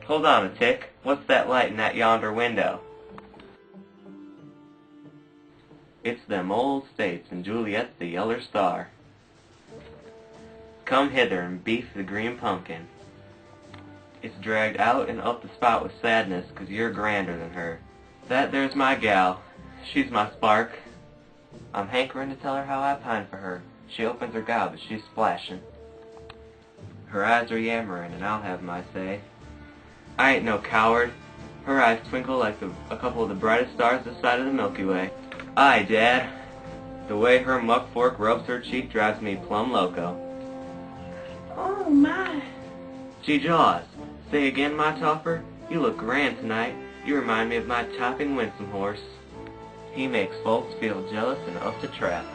Hold on a tick. What's that light in that yonder window? It's them old States, and Juliet's the yeller star. Come hither and beef the green pumpkin. It's dragged out and up the spout with sadness, 'cause you're grander than her. That there's my gal. She's my spark. I'm hankering to tell her how I pine for her. She opens her gob as she's splashing. Her eyes are yammering, and I'll have my say. I ain't no coward. Her eyes twinkle like a couple of the brightest stars this side of the Milky Way. Aye, Dad. The way her muck fork rubs her cheek drives me plumb loco. Oh, my. Gee Jaws, say again, my topper. You look grand tonight. You remind me of my topping winsome horse. He makes folks feel jealous and up to trap.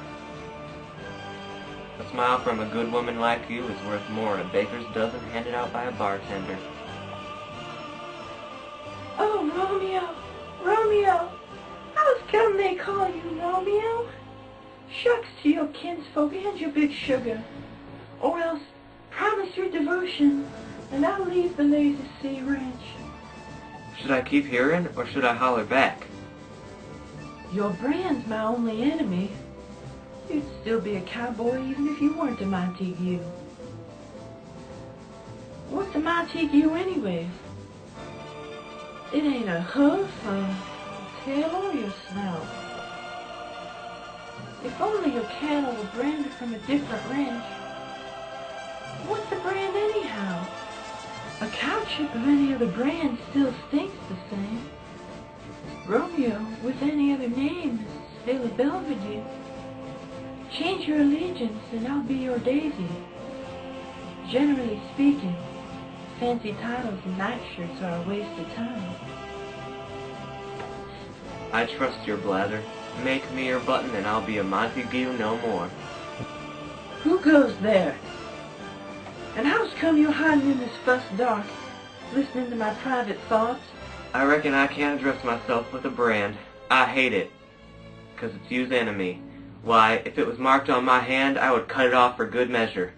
A smile from a good woman like you is worth more than a baker's dozen handed out by a bartender. Oh, Romeo, Romeo, how's come they call you Romeo? Shucks to your kinsfolk and your big sugar, or else promise your devotion, and I'll leave the lazy sea ranch. Should I keep hearing, or should I holler back? Your brand's my only enemy. You'd still be a cowboy even if you weren't a Montague. What's a Montague anyways? It ain't a hoof, a tail, or your snout. If only your cattle were branded from a different ranch. What's a brand anyhow? A cow chip of any other brand still stinks the same. Romeo with any other name is still a Belvedere. Change your allegiance and I'll be your Daisy. Generally speaking, fancy titles and nightshirts are a waste of time. I trust your blather. Make me your button and I'll be a Montague no more. Who goes there? And how's come you're hiding in this fuss dark, listening to my private thoughts? I reckon I can't address myself with a brand. I hate it. 'Cause it's you's enemy. Why, if it was marked on my hand, I would cut it off for good measure.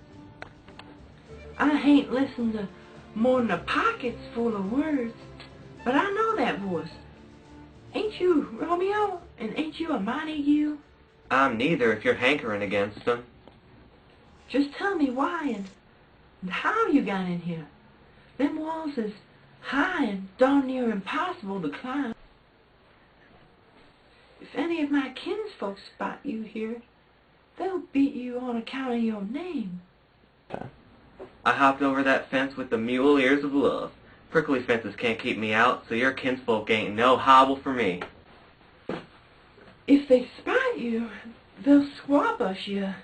I hain't listened to more'n a pocket's full of words, but I know that voice. Ain't you Romeo, and ain't you a Montague? I'm neither if you're hankering against them. Just tell me why and how you got in here. Them walls is high and darn near impossible to climb. If any of my kinsfolk spot you here, they'll beat you on account of your name. I hopped over that fence with the mule ears of love. Prickly fences can't keep me out, so your kinsfolk ain't no hobble for me. If they spot you, they'll squabash you.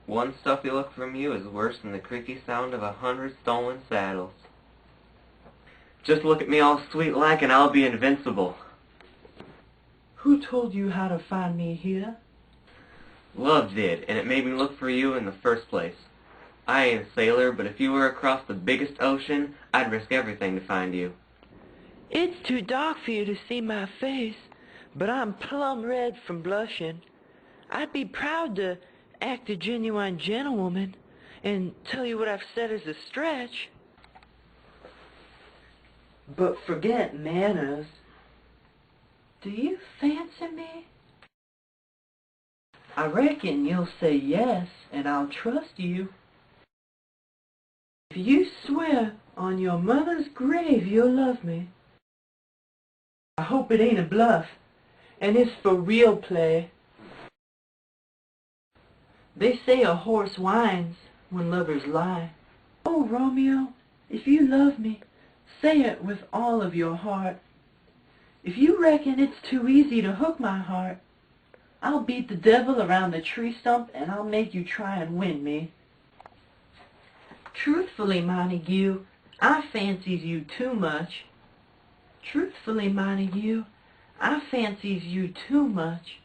One stuffy look from you is worse than the creaky sound of 100 stolen saddles. Just look at me all sweet like and I'll be invincible. Who told you how to find me here? Love did, and it made me look for you in the first place. I ain't a sailor, but if you were across the biggest ocean, I'd risk everything to find you. It's too dark for you to see my face, but I'm plumb red from blushing. I'd be proud to act a genuine gentlewoman and tell you what I've said is a stretch. But forget manners. Do you fancy me? I reckon you'll say yes, and I'll trust you. If you swear on your mother's grave you'll love me, I hope it ain't a bluff, and it's for real play. They say a horse whines when lovers lie. Oh, Romeo, if you love me, say it with all of your heart. If you reckon it's too easy to hook my heart, I'll beat the devil around the tree stump and I'll make you try and win me. Truthfully, Montague, I fancies you too much. Truthfully, Montague, I fancies you too much.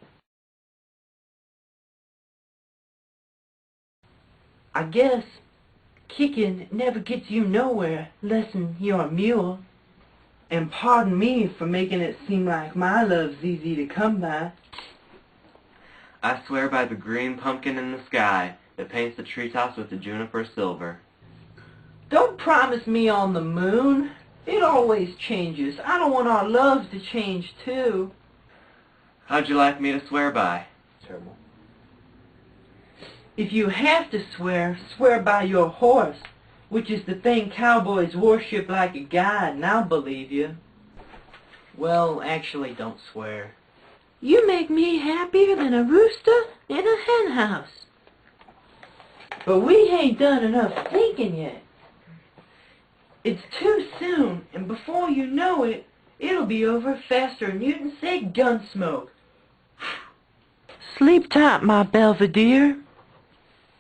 I guess kicking never gets you nowhere, lessen you're a mule. And pardon me for making it seem like my love's easy to come by. I swear by the green pumpkin in the sky that paints the treetops with the juniper silver. Don't promise me on the moon. It always changes. I don't want our loves to change, too. How'd you like me to swear by? Terrible. If you have to swear, swear by your horse, which is the thing cowboys worship like a god, and I'll believe you. Well, actually, don't swear. You make me happier than a rooster in a hen house. But we ain't done enough thinking yet. It's too soon, and before you know it, it'll be over faster than you can say Gunsmoke. Sleep tight, my Belvedere.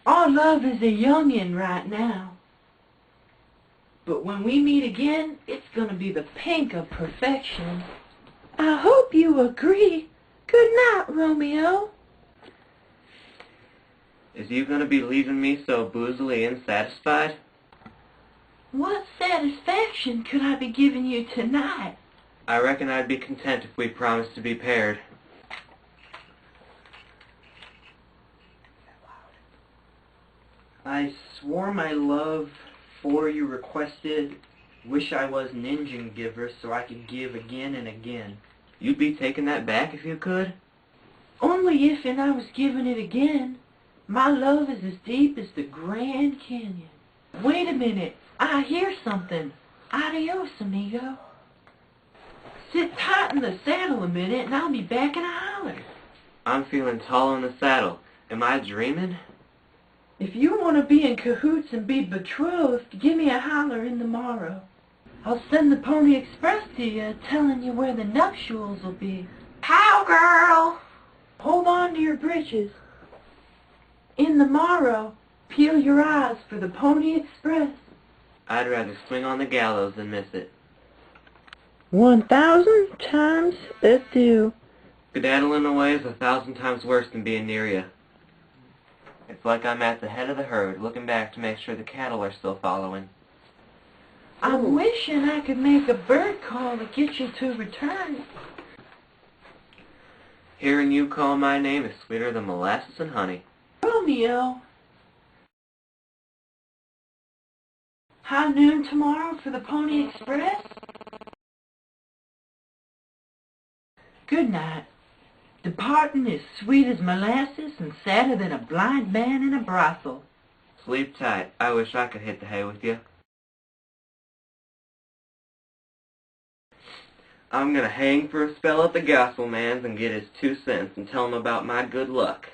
Our love is a youngin' right now. But when we meet again, it's gonna be the pink of perfection. I hope you agree. Good night, Romeo. Is you gonna be leaving me so boozily unsatisfied? What satisfaction could I be giving you tonight? I reckon I'd be content if we promised to be paired. I swore my love for you requested, wish I was an engine giver so I could give again and again. You'd be taking that back if you could? Only if and I was giving it again. My love is as deep as the Grand Canyon. Wait a minute. I hear something. Adios, amigo. Sit tight in the saddle a minute and I'll be back in a holler. I'm feeling tall in the saddle. Am I dreaming? If you want to be in cahoots and be betrothed, give me a holler in the morrow. I'll send the Pony Express to you, telling you where the nuptials will be. Cowgirl! Hold on to your britches. In the morrow, peel your eyes for the Pony Express. I'd rather swing on the gallows than miss it. 1,000 times adieu. Skedaddling away is 1,000 times worse than being near you. It's like I'm at the head of the herd, looking back to make sure the cattle are still following. I'm wishing I could make a bird call to get you to return. Hearing you call my name is sweeter than molasses and honey. Romeo. High noon tomorrow for the Pony Express? Good night. Departing is sweet as molasses and sadder than a blind man in a brothel. Sleep tight. I wish I could hit the hay with you. I'm gonna hang for a spell at the gospel man's and get his 2 cents and tell him about my good luck.